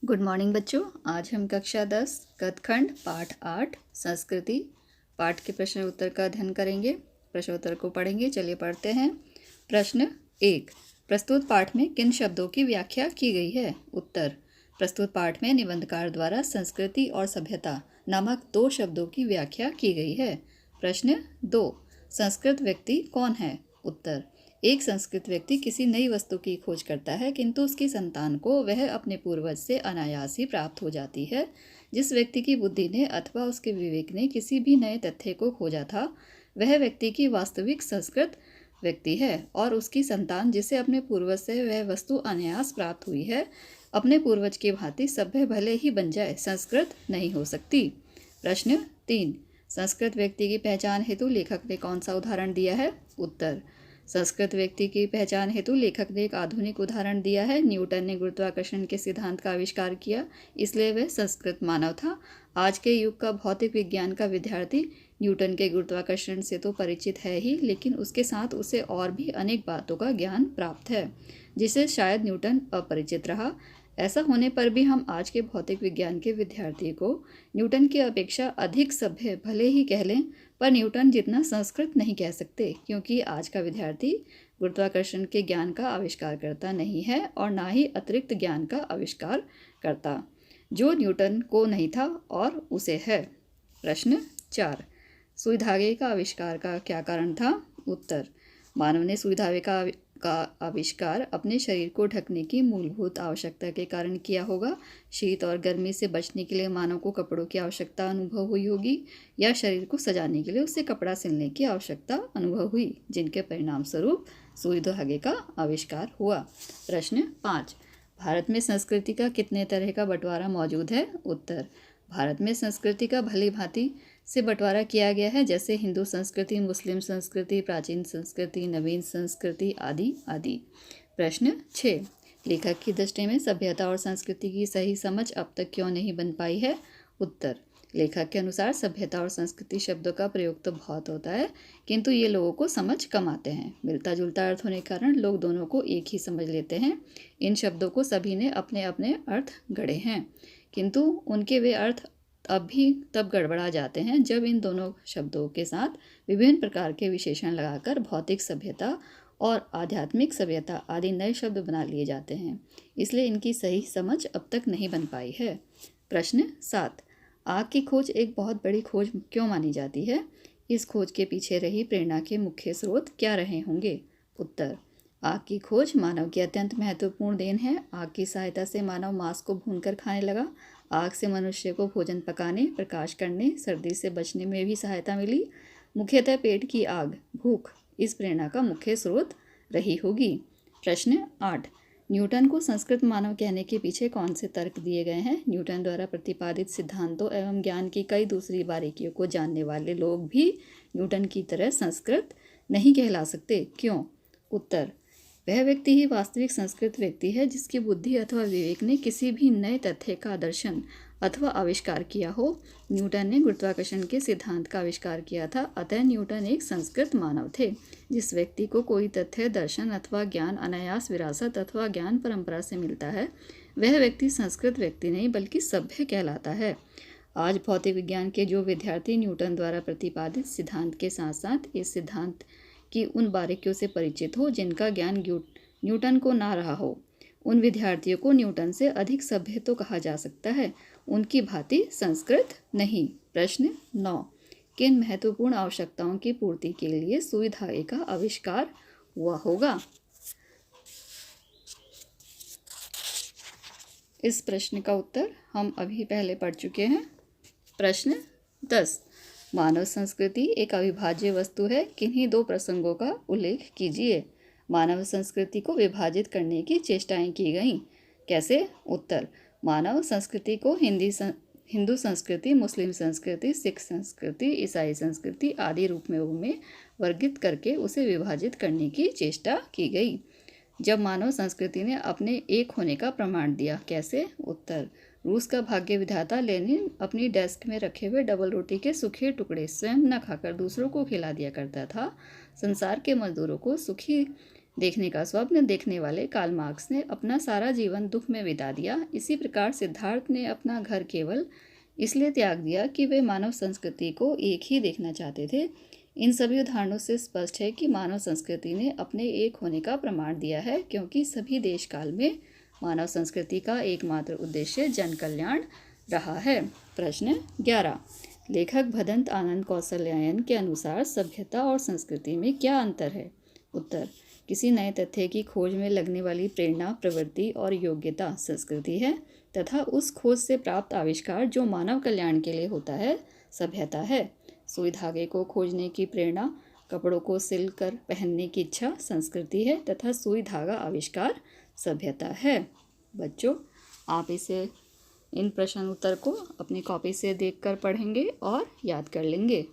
Good morning बच्चों। आज हम कक्षा 10 कथखंड पाठ 8 संस्कृति पाठ के प्रश्न उत्तर का अध्ययन करेंगे। प्रश्न उत्तर को पढ़ेंगे। चलिए पढ़ते हैं। प्रश्न 1, प्रस्तुत पाठ में किन शब्दों की व्याख्या की गई है? उत्तर, प्रस्तुत पाठ में निबंधकार द्वारा संस्कृति और सभ्यता नामक 2 शब्दों की व्याख्या की गई है। प्रश्न 2, संस्कृत व्यक्ति कौन है? उत्तर, एक संस्कृत व्यक्ति किसी नई वस्तु की खोज करता है, किंतु उसकी संतान को वह अपने पूर्वज से अनायास ही प्राप्त हो जाती है। जिस व्यक्ति की बुद्धि ने अथवा उसके विवेक ने किसी भी नए तथ्य को खोजा था, वह व्यक्ति की वास्तविक संस्कृत व्यक्ति है, और उसकी संतान जिसे अपने पूर्वज से वह वस्तु अनायास प्राप्त हुई है, अपने पूर्वज की भांति सभ्य भले ही बन जाए, संस्कृत नहीं हो सकती। प्रश्न 3, संस्कृत व्यक्ति की पहचान हेतु लेखक ने कौन सा उदाहरण दिया है? उत्तर, संस्कृत व्यक्ति की पहचान हेतु लेखक ने एक आधुनिक उदाहरण दिया है। न्यूटन ने गुरुत्वाकर्षण के सिद्धांत का आविष्कार किया, इसलिए वह संस्कृत मानव था। आज के युग का भौतिक विज्ञान का विद्यार्थी न्यूटन के गुरुत्वाकर्षण से तो परिचित है ही, लेकिन उसके साथ उसे और भी अनेक बातों का ज्ञान प्राप्त है, जिसे शायद न्यूटन अपरिचित रहा। ऐसा होने पर भी हम आज के भौतिक विज्ञान के विद्यार्थी को न्यूटन की अपेक्षा अधिक सभ्य भले ही कह लें, पर न्यूटन जितना संस्कृत नहीं कह सकते, क्योंकि आज का विद्यार्थी गुरुत्वाकर्षण के ज्ञान का आविष्कार करता नहीं है और ना ही अतिरिक्त ज्ञान का आविष्कार करता, जो न्यूटन को नहीं था और उसे है। प्रश्न 4, सुई धागे का आविष्कार का क्या कारण था? उत्तर, मानव ने सुई धागे का आविष्कार अपने शरीर को ढकने की मूलभूत आवश्यकता के कारण किया होगा। शीत और गर्मी से बचने के लिए मानव को कपड़ों की आवश्यकता अनुभव हुई होगी, या शरीर को सजाने के लिए उसे कपड़ा सिलने की आवश्यकता अनुभव हुई, जिनके परिणाम स्वरूप सुई धागे का आविष्कार हुआ। प्रश्न 5, भारत में संस्कृति का कितने तरह का बंटवारा मौजूद है? उत्तर, भारत में संस्कृति का भली भांति से बंटवारा किया गया है, जैसे हिंदू संस्कृति, मुस्लिम संस्कृति, प्राचीन संस्कृति, नवीन संस्कृति आदि आदि। प्रश्न 6, लेखक की दृष्टि में सभ्यता और संस्कृति की सही समझ अब तक क्यों नहीं बन पाई है? उत्तर, लेखक के अनुसार सभ्यता और संस्कृति शब्दों का प्रयोग तो बहुत होता है, किंतु ये लोगों को समझ कम आते हैं। मिलता जुलता अर्थ होने के कारण लोग दोनों को एक ही समझ लेते हैं। इन शब्दों को सभी ने अपने अपने अर्थ गढ़े हैं, किंतु उनके वे अर्थ अब भी तब गड़बड़ा जाते हैं जब इन दोनों शब्दों के साथ विभिन्न प्रकार के विशेषण लगाकर भौतिक सभ्यता और आध्यात्मिक सभ्यता आदि नए शब्द बना लिए जाते हैं। इसलिए इनकी सही समझ अब तक नहीं बन पाई है। प्रश्न 7, आग की खोज एक बहुत बड़ी खोज क्यों मानी जाती है? इस खोज के पीछे रही प्रेरणा के मुख्य स्रोत क्या रहे होंगे? उत्तर, आग की खोज मानव की अत्यंत महत्वपूर्ण देन है। आग की सहायता से मानव मांस को भूनकर खाने लगा। आग से मनुष्य को भोजन पकाने, प्रकाश करने, सर्दी से बचने में भी सहायता मिली। मुख्यतः पेट की आग, भूख, इस प्रेरणा का मुख्य स्रोत रही होगी। प्रश्न 8, न्यूटन को संस्कृत मानव कहने के पीछे कौन से तर्क दिए गए हैं? न्यूटन द्वारा प्रतिपादित सिद्धांतों एवं ज्ञान की कई दूसरी बारीकियों को जानने वाले लोग भी न्यूटन की तरह संस्कृत नहीं कहला सकते। क्यों? उत्तर, वह व्यक्ति ही वास्तविक संस्कृत व्यक्ति है जिसकी बुद्धि अथवा विवेक ने किसी भी नए तथ्य का दर्शन अथवा आविष्कार किया हो। न्यूटन ने गुरुत्वाकर्षण के सिद्धांत का आविष्कार किया था, अतः न्यूटन एक संस्कृत मानव थे। जिस व्यक्ति को कोई तथ्य, दर्शन अथवा ज्ञान अनायास विरासत अथवा ज्ञान परंपरा से मिलता है, वह व्यक्ति संस्कृत व्यक्ति नहीं बल्कि सभ्य कहलाता है। आज भौतिक विज्ञान के जो विद्यार्थी न्यूटन द्वारा प्रतिपादित सिद्धांत के साथ साथ इस सिद्धांत कि उन बारीकियों से परिचित हो जिनका ज्ञान न्यूटन को ना रहा हो, उन विद्यार्थियों को न्यूटन से अधिक सभ्य तो कहा जा सकता है, उनकी भांति संस्कृत नहीं। प्रश्न 9, किन महत्वपूर्ण आवश्यकताओं की पूर्ति के लिए सुई धागे का आविष्कार हुआ होगा? इस प्रश्न का उत्तर हम अभी पहले पढ़ चुके हैं। प्रश्न 10, मानव संस्कृति एक अविभाज्य वस्तु है, किन्हीं 2 प्रसंगों का उल्लेख कीजिए। मानव संस्कृति को विभाजित करने की चेष्टाएं की गईं। कैसे? उत्तर, मानव संस्कृति को हिंदू संस्कृति, मुस्लिम संस्कृति, सिख संस्कृति, ईसाई संस्कृति आदि रूप में वर्गित करके उसे विभाजित करने की चेष्टा की गई। जब मानव संस्कृति ने अपने एक होने का प्रमाण दिया। कैसे? उत्तर, रूस का भाग्य विधाता लेनिन अपनी डेस्क में रखे हुए डबल रोटी के सूखे टुकड़े स्वयं न खाकर दूसरों को खिला दिया करता था। संसार के मजदूरों को सुखी देखने का स्वप्न देखने वाले कार्ल मार्क्स ने अपना सारा जीवन दुख में बिता दिया। इसी प्रकार सिद्धार्थ ने अपना घर केवल इसलिए त्याग दिया कि वे मानव संस्कृति को एक ही देखना चाहते थे। इन सभी उदाहरणों से स्पष्ट है कि मानव संस्कृति ने अपने एक होने का प्रमाण दिया है, क्योंकि सभी देश काल में मानव संस्कृति का एकमात्र उद्देश्य जन कल्याण रहा है। प्रश्न 11, लेखक भदंत आनंद कौशल्यायन के अनुसार सभ्यता और संस्कृति में क्या अंतर है? उत्तर, किसी नए तथ्य की खोज में लगने वाली प्रेरणा, प्रवृत्ति और योग्यता संस्कृति है, तथा उस खोज से प्राप्त आविष्कार जो मानव कल्याण के लिए होता है सभ्यता है। सुई धागे को खोजने की प्रेरणा, कपड़ों को सिल कर पहनने की इच्छा संस्कृति है, तथा सुई धागा आविष्कार सभ्यता है। बच्चों, आप इन प्रश्न उत्तर को अपनी कॉपी से देखकर पढ़ेंगे और याद कर लेंगे।